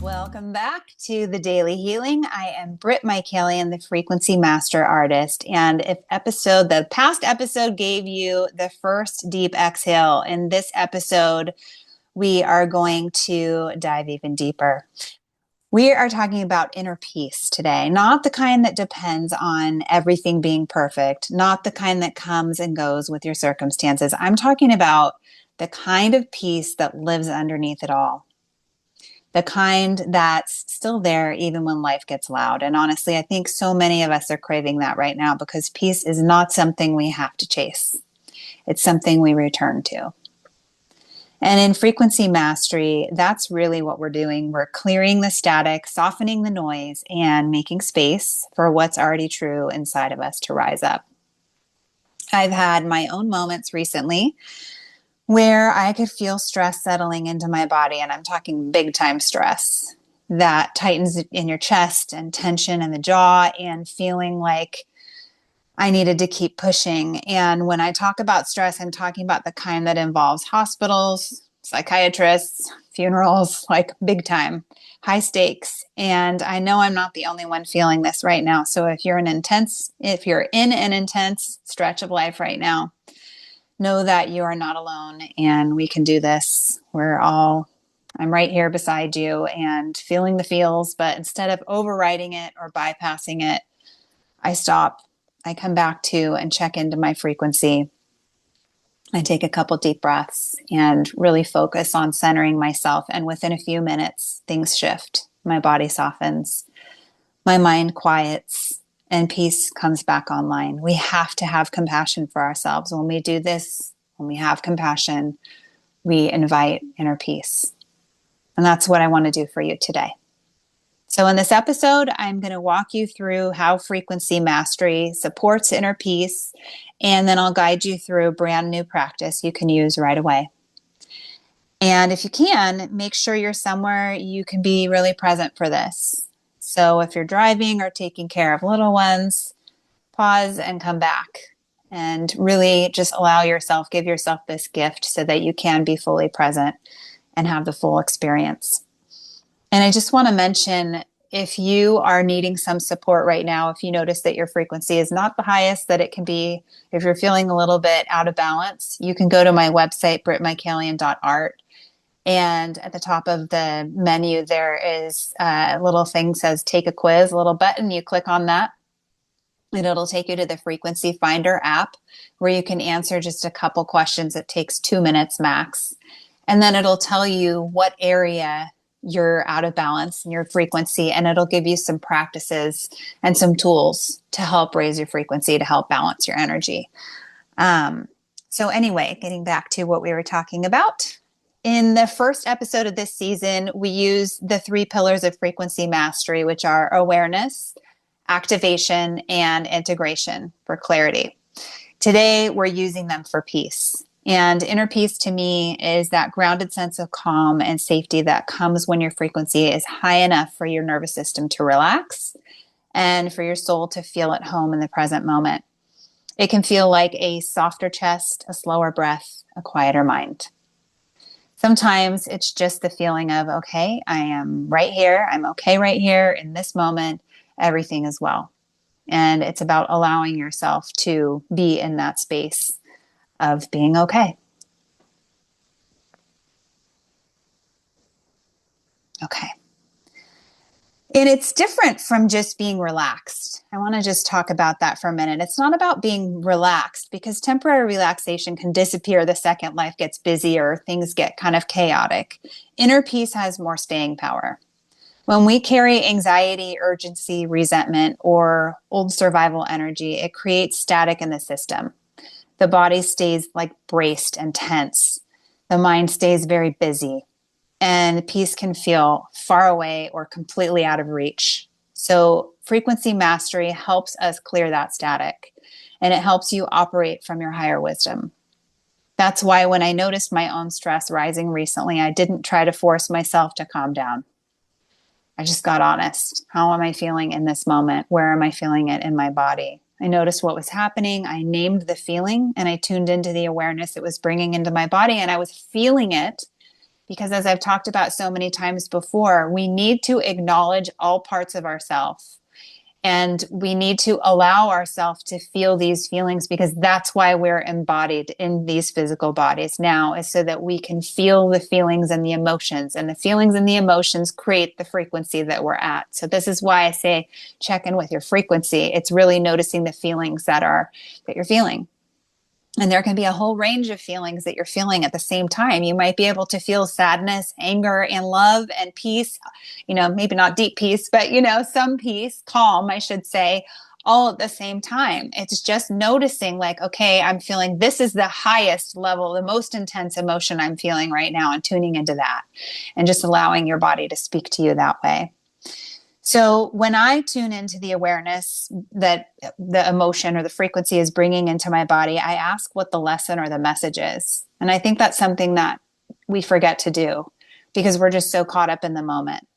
Welcome back to the Daily Healing. I am Britt Michaelian, the Frequency Master Artist. And if the past episode gave you the first deep exhale, in this episode, we are going to dive even deeper. We are talking about inner peace today, not the kind that depends on everything being perfect, not the kind that comes and goes with your circumstances. I'm talking about the kind of peace that lives underneath it all. The kind that's still there even when life gets loud. And honestly, I think so many of us are craving that right now because peace is not something we have to chase. It's something we return to. And in frequency mastery, that's really what we're doing. We're clearing the static, softening the noise, and making space for what's already true inside of us to rise up. I've had my own moments recently where I could feel stress settling into my body, and I'm talking big time stress that tightens in your chest and tension in the jaw and feeling like I needed to keep pushing. And when I talk about stress, I'm talking about the kind that involves hospitals, psychiatrists, funerals, like big time, high stakes. And I know I'm not the only one feeling this right now. So if you're in an intense stretch of life right now, know that you are not alone and we can do this. I'm right here beside you and feeling the feels, but instead of overriding it or bypassing it, I stop. I come back to and check into my frequency. I take a couple deep breaths and really focus on centering myself. And within a few minutes, things shift. My body softens, my mind quiets, and peace comes back online. We have to have compassion for ourselves. When we do this, when we have compassion, we invite inner peace. And that's what I want to do for you today. So in this episode, I'm going to walk you through how frequency mastery supports inner peace, and then I'll guide you through a brand new practice you can use right away. And if you can, make sure you're somewhere you can be really present for this. So if you're driving or taking care of little ones, pause and come back and really just give yourself this gift so that you can be fully present and have the full experience. And I just want to mention, if you are needing some support right now, if you notice that your frequency is not the highest that it can be, if you're feeling a little bit out of balance, you can go to my website, brittmichaelian.art. And at the top of the menu, there is a little thing says take a quiz, a little button. You click on that and it'll take you to the Frequency Finder app where you can answer just a couple questions. It takes 2 minutes max. And then it'll tell you what area you're out of balance in your frequency. And it'll give you some practices and some tools to help raise your frequency, to help balance your energy. So anyway, getting back to what we were talking about. In the first episode of this season, we use the 3 pillars of frequency mastery, which are awareness, activation, and integration for clarity. Today, we're using them for peace. And inner peace to me is that grounded sense of calm and safety that comes when your frequency is high enough for your nervous system to relax and for your soul to feel at home in the present moment. It can feel like a softer chest, a slower breath, a quieter mind. Sometimes it's just the feeling of, okay, I am right here. I'm okay right here in this moment. Everything is well. And it's about allowing yourself to be in that space of being okay. Okay. And it's different from just being relaxed. I want to just talk about that for a minute. It's not about being relaxed because temporary relaxation can disappear the second life gets busy or things get kind of chaotic. Inner peace has more staying power. When we carry anxiety, urgency, resentment, or old survival energy, it creates static in the system. The body stays like braced and tense. The mind stays very busy. And peace can feel far away or completely out of reach. So frequency mastery helps us clear that static, and it helps you operate from your higher wisdom. That's why when I noticed my own stress rising recently, I didn't try to force myself to calm down. I just got honest. How am I feeling in this moment? Where am I feeling it in my body? I noticed what was happening. I named the feeling and I tuned into the awareness it was bringing into my body, and I was feeling it because, as I've talked about so many times before, we need to acknowledge all parts of ourselves. And we need to allow ourselves to feel these feelings, because that's why we're embodied in these physical bodies now, is so that we can feel the feelings and the emotions. And the feelings and the emotions create the frequency that we're at. So this is why I say check in with your frequency. It's really noticing the feelings that you're feeling. And there can be a whole range of feelings that you're feeling at the same time. You might be able to feel sadness, anger, and love and peace, maybe not deep peace, but, some peace, calm, I should say, all at the same time. It's just noticing like, okay, I'm feeling, this is the highest level, the most intense emotion I'm feeling right now, and tuning into that and just allowing your body to speak to you that way. So when I tune into the awareness that the emotion or the frequency is bringing into my body, I ask what the lesson or the message is. And I think that's something that we forget to do because we're just so caught up in the moment.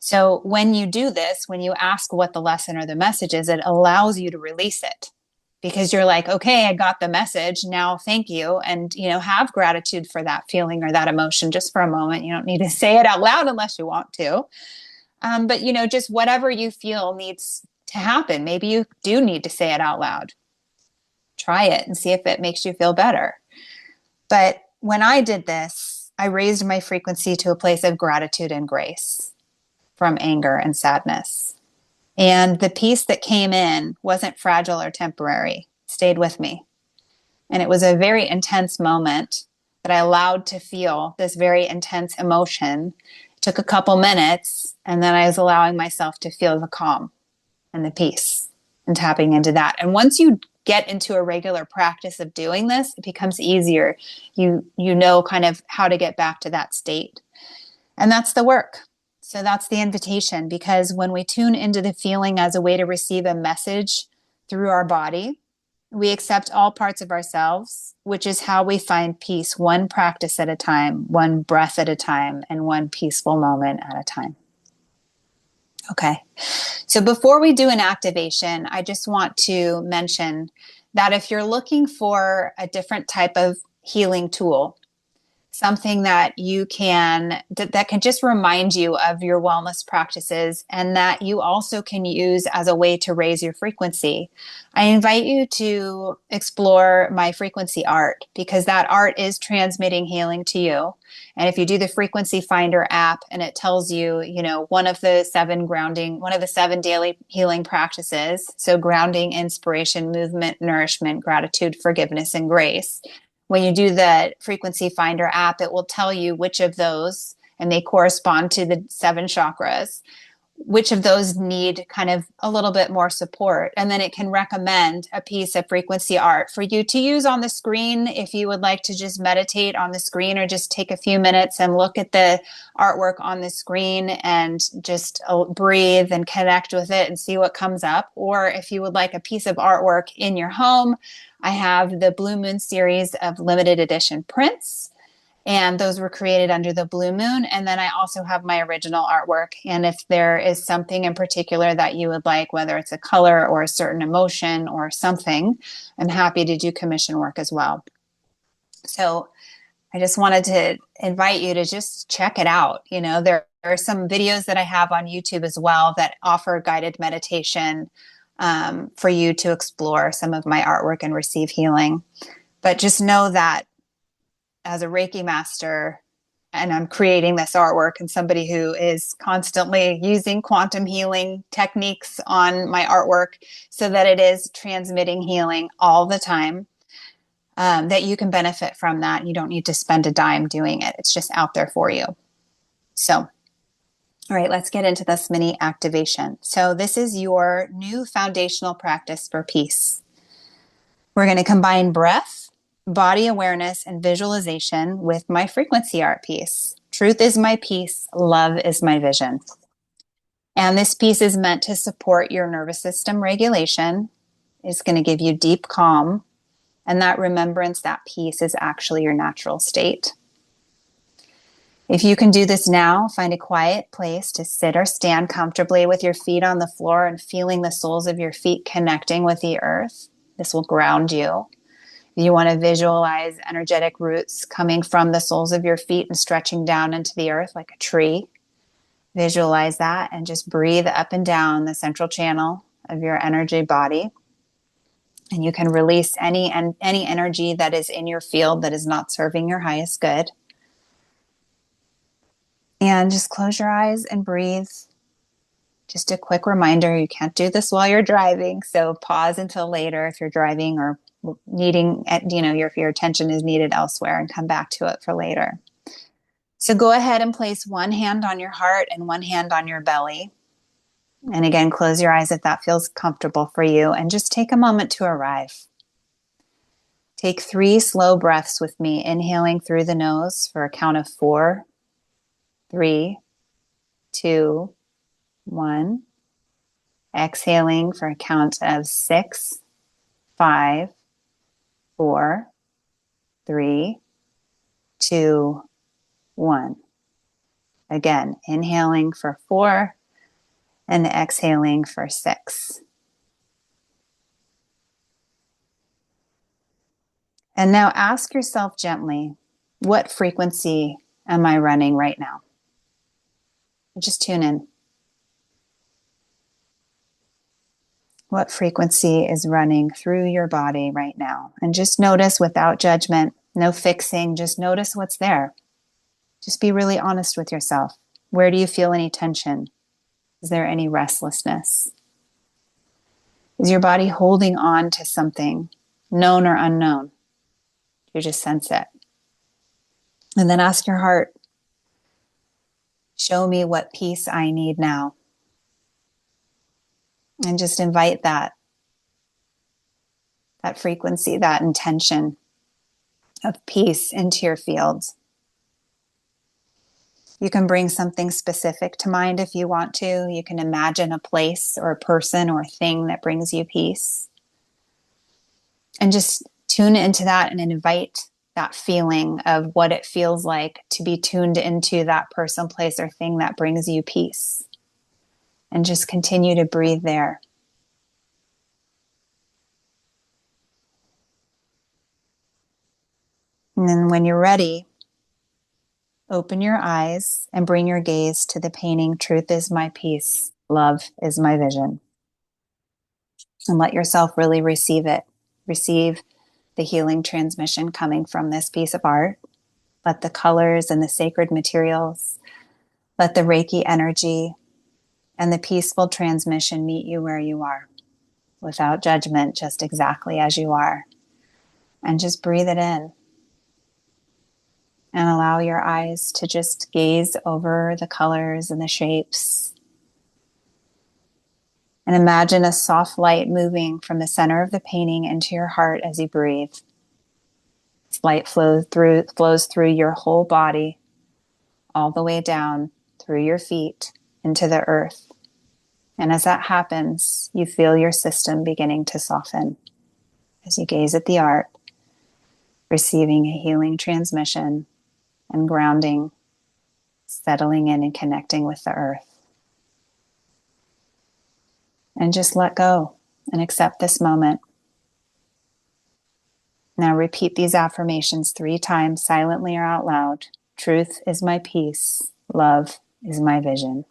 So when you do this, when you ask what the lesson or the message is, it allows you to release it, because you're like, okay, I got the message. Now, thank you. And, have gratitude for that feeling or that emotion just for a moment. You don't need to say it out loud unless you want to. But, just whatever you feel needs to happen. Maybe you do need to say it out loud. Try it and see if it makes you feel better. But when I did this, I raised my frequency to a place of gratitude and grace from anger and sadness. And the peace that came in wasn't fragile or temporary. It stayed with me. And it was a very intense moment that I allowed to feel this very intense emotion. It took a couple minutes, and then I was allowing myself to feel the calm and the peace and tapping into that. And once you get into a regular practice of doing this, it becomes easier. You know kind of how to get back to that state. And that's the work. So that's the invitation, because when we tune into the feeling as a way to receive a message through our body, we accept all parts of ourselves, which is how we find peace, one practice at a time, one breath at a time, and one peaceful moment at a time. Okay. So before we do an activation, I just want to mention that if you're looking for a different type of healing tool, something that you can, that can just remind you of your wellness practices and that you also can use as a way to raise your frequency, I invite you to explore my frequency art, because that art is transmitting healing to you. And if you do the Frequency Finder app, and it tells you, one of the seven daily healing practices. So grounding, inspiration, movement, nourishment, gratitude, forgiveness, and grace. When you do the Frequency Finder app, it will tell you which of those, and they correspond to the 7 chakras, which of those need kind of a little bit more support. And then it can recommend a piece of frequency art for you to use on the screen if you would like to just meditate on the screen, or just take a few minutes and look at the artwork on the screen and just breathe and connect with it and see what comes up. Or if you would like a piece of artwork in your home, I have the Blue Moon series of limited edition prints, and those were created under the Blue Moon. And then I also have my original artwork. And if there is something in particular that you would like, whether it's a color or a certain emotion or something, I'm happy to do commission work as well. So I just wanted to invite you to just check it out. There are some videos that I have on YouTube as well that offer guided meditation for you to explore some of my artwork and receive healing. But just know that as a Reiki master, and I'm creating this artwork, and somebody who is constantly using quantum healing techniques on my artwork so that it is transmitting healing all the time, that you can benefit from that. You don't need to spend a dime doing it. It's just out there for you. So, all right, let's get into this mini activation. So this is your new foundational practice for peace. We're going to combine breath, body awareness, and visualization with my frequency art piece. Truth is my peace. Love is my vision. And this piece is meant to support your nervous system regulation. It's going to give you deep calm, and that remembrance, that peace, is actually your natural state. If you can do this now, find a quiet place to sit or stand comfortably with your feet on the floor and feeling the soles of your feet connecting with the earth. This will ground you. If you want to visualize energetic roots coming from the soles of your feet and stretching down into the earth like a tree, visualize that and just breathe up and down the central channel of your energy body. And you can release any energy that is in your field that is not serving your highest good. And just close your eyes and breathe. Just a quick reminder, you can't do this while you're driving, so pause until later if you're driving or needing, if your attention is needed elsewhere, and come back to it for later. So go ahead and place one hand on your heart and one hand on your belly. And again, close your eyes if that feels comfortable for you, and just take a moment to arrive. Take 3 slow breaths with me, inhaling through the nose for a count of 4, 3, 2, 1. Exhaling for a count of 6, 5, 4, 3, 2, 1. Again, inhaling for 4 and exhaling for 6. And now ask yourself gently, what frequency am I running right now? Just tune in. What frequency is running through your body right now? And just notice without judgment, no fixing, just notice what's there. Just be really honest with yourself. Where do you feel any tension? Is there any restlessness? Is your body holding on to something, known or unknown? You just sense it. And then ask your heart, show me what peace I need now. And just invite that frequency, that intention of peace into your fields. You can bring something specific to mind if you want to. You can imagine a place or a person or a thing that brings you peace. And just tune into that and invite that feeling of what it feels like to be tuned into that person, place, or thing that brings you peace. And just continue to breathe there. And then when you're ready, open your eyes and bring your gaze to the painting, Truth is my peace, love is my vision. And let yourself really receive it. Receive the healing transmission coming from this piece of art. Let the colors and the sacred materials, let the Reiki energy and the peaceful transmission meet you where you are, without judgment, just exactly as you are. And just breathe it in. And allow your eyes to just gaze over the colors and the shapes. And imagine a soft light moving from the center of the painting into your heart as you breathe. This light flows through your whole body, all the way down through your feet into the earth. And as that happens, you feel your system beginning to soften as you gaze at the art, receiving a healing transmission and grounding, settling in and connecting with the earth. And just let go and accept this moment. Now repeat these affirmations 3 times, silently or out loud. Truth is my peace. Love is my vision.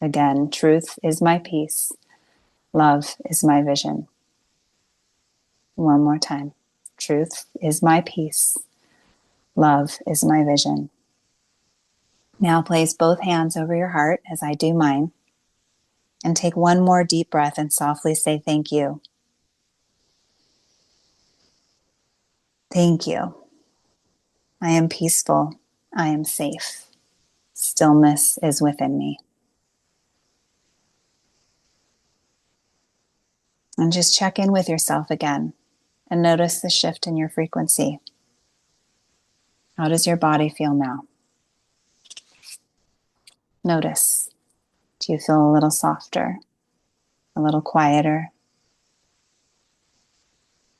Again, truth is my peace. Love is my vision. One more time. Truth is my peace. Love is my vision. Now place both hands over your heart as I do mine. And take one more deep breath and softly say thank you. Thank you. I am peaceful. I am safe. Stillness is within me. And just check in with yourself again and notice the shift in your frequency. How does your body feel now? Notice. Do you feel a little softer? A little quieter?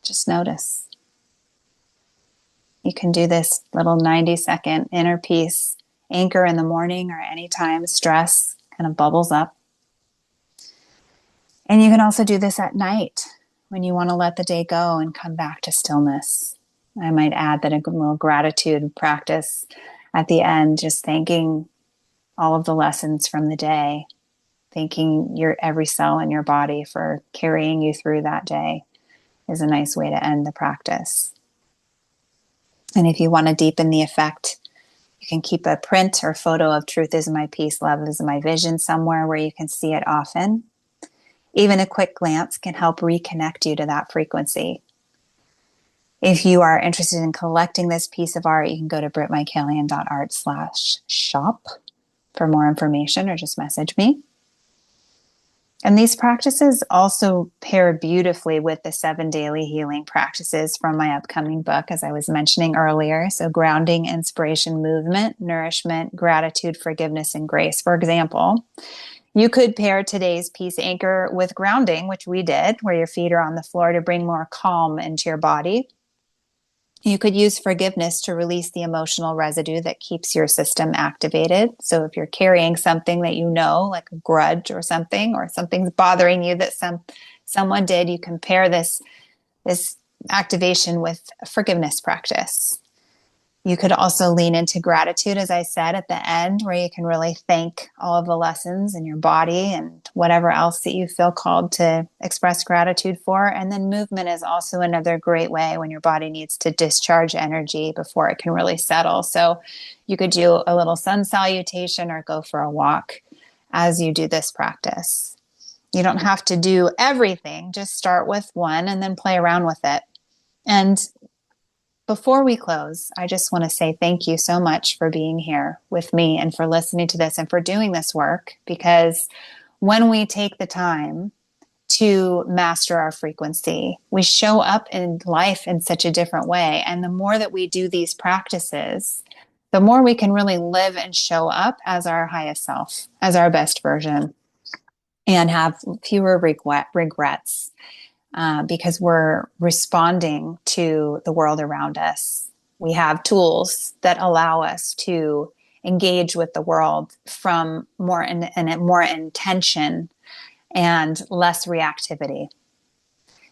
Just notice. You can do this little 90-second inner peace anchor in the morning or anytime stress kind of bubbles up. And you can also do this at night when you want to let the day go and come back to stillness. I might add that a little gratitude practice at the end, just thanking all of the lessons from the day, thanking your every cell in your body for carrying you through that day, is a nice way to end the practice. And if you want to deepen the effect, you can keep a print or photo of truth is my peace, love is my vision somewhere where you can see it often. Even a quick glance can help reconnect you to that frequency. If you are interested in collecting this piece of art, you can go to brittmichaelian.art/shop for more information, or just message me. And these practices also pair beautifully with the 7 daily healing practices from my upcoming book, as I was mentioning earlier. So grounding, inspiration, movement, nourishment, gratitude, forgiveness, and grace. For example, you could pair today's peace anchor with grounding, which we did, where your feet are on the floor to bring more calm into your body. You could use forgiveness to release the emotional residue that keeps your system activated. So if you're carrying something that you know, like a grudge or something's bothering you that someone did, you can pair this activation with a forgiveness practice. You could also lean into gratitude, as I said at the end, where you can really thank all of the lessons in your body and whatever else that you feel called to express gratitude for. And then movement is also another great way when your body needs to discharge energy before it can really settle. So you could do a little sun salutation or go for a walk as you do this practice. You don't have to do everything, just start with one and then play around with it. And before we close, I just want to say thank you so much for being here with me and for listening to this and for doing this work, because when we take the time to master our frequency, we show up in life in such a different way. And the more that we do these practices, the more we can really live and show up as our highest self, as our best version, and have fewer regrets. Because we're responding to the world around us. We have tools that allow us to engage with the world from more intention and less reactivity.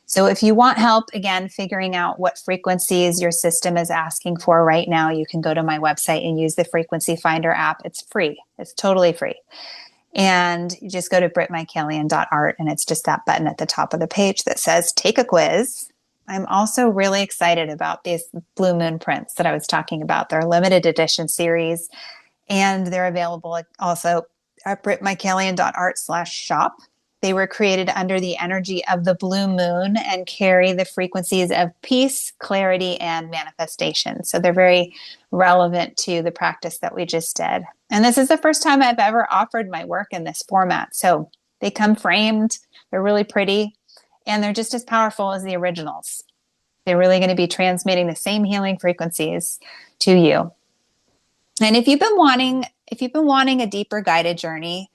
So if you want help, again, figuring out what frequencies your system is asking for right now, you can go to my website and use the Frequency Finder app. It's free. It's totally free. And you just go to brittmichaelian.art, and it's just that button at the top of the page that says take a quiz. I'm also really excited about these Blue Moon prints that I was talking about. They're a limited edition series, and they're available also at brittmichaelian.art/shop. They were created under the energy of the blue moon and carry the frequencies of peace, clarity, and manifestation. So they're very relevant to the practice that we just did. And this is the first time I've ever offered my work in this format. So they come framed, they're really pretty, and they're just as powerful as the originals. They're really going to be transmitting the same healing frequencies to you. And if you've been wanting a deeper guided journey,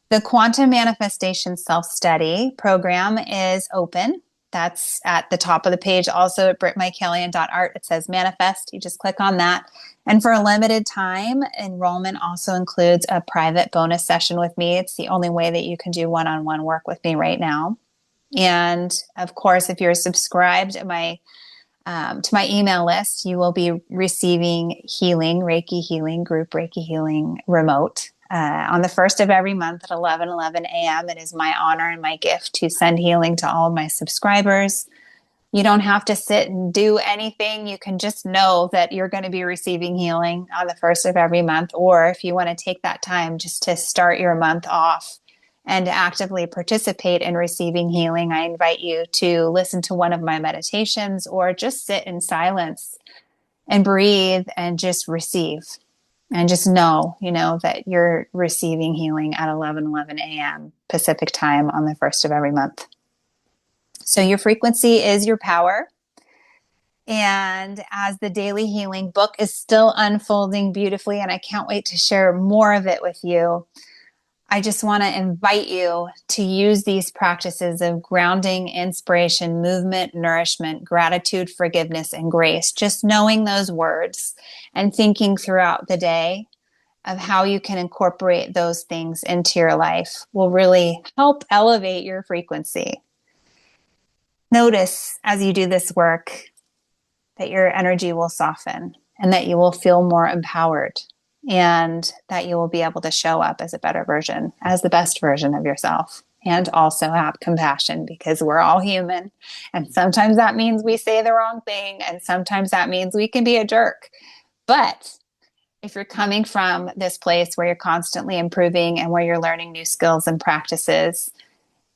the Quantum Manifestation Self-Study program is open. That's at the top of the page. Also at brittmichaelian.art, it says manifest. You just click on that. And for a limited time, enrollment also includes a private bonus session with me. It's the only way that you can do one-on-one work with me right now. And of course, if you're subscribed to my email list, you will be receiving healing, Reiki healing, group Reiki healing remote. On the first of every month at 11:11 a.m. It is my honor and my gift to send healing to all of my subscribers. You don't have to sit and do anything. You can just know that you're going to be receiving healing on the first of every month. Or if you want to take that time just to start your month off and actively participate in receiving healing, I invite you to listen to one of my meditations or just sit in silence and breathe and just receive. And just know, that you're receiving healing at 11:11 a.m. Pacific time on the first of every month. So your frequency is your power. And as the Daily Healing book is still unfolding beautifully, and I can't wait to share more of it with you, I just want to invite you to use these practices of grounding, inspiration, movement, nourishment, gratitude, forgiveness, and grace. Just knowing those words and thinking throughout the day of how you can incorporate those things into your life will really help elevate your frequency. Notice as you do this work that your energy will soften and that you will feel more empowered and that you will be able to show up as a better version, as the best version of yourself, and also have compassion because we're all human. And sometimes that means we say the wrong thing, and sometimes that means we can be a jerk. But if you're coming from this place where you're constantly improving and where you're learning new skills and practices,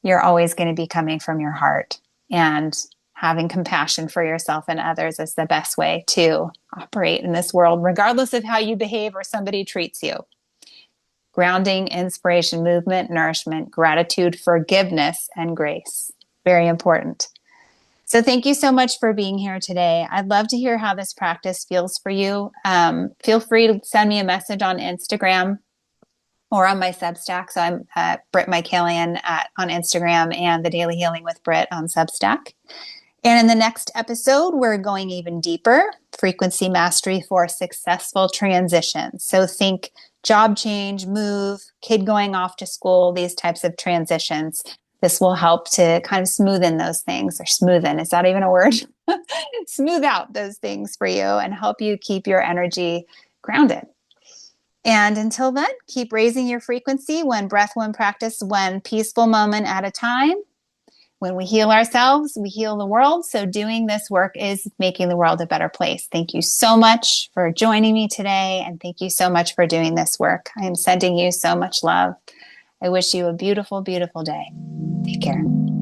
you're always going to be coming from your heart. And having compassion for yourself and others is the best way to operate in this world, regardless of how you behave or somebody treats you. Grounding, inspiration, movement, nourishment, gratitude, forgiveness, and grace. Very important. So thank you so much for being here today. I'd love to hear how this practice feels for you. Feel free to send me a message on Instagram or on my Substack. So I'm Britt Michaelian on Instagram and The Daily Healing with Britt on Substack. And in the next episode, we're going even deeper, frequency mastery for successful transitions. So think job change, move, kid going off to school, these types of transitions. This will help to kind of smoothen those things, or smoothen, is that even a word? Smooth out those things for you and help you keep your energy grounded. And until then, keep raising your frequency, one breath, one practice, one peaceful moment at a time. When we heal ourselves, we heal the world. So doing this work is making the world a better place. Thank you so much for joining me today. And thank you so much for doing this work. I am sending you so much love. I wish you a beautiful, beautiful day. Take care.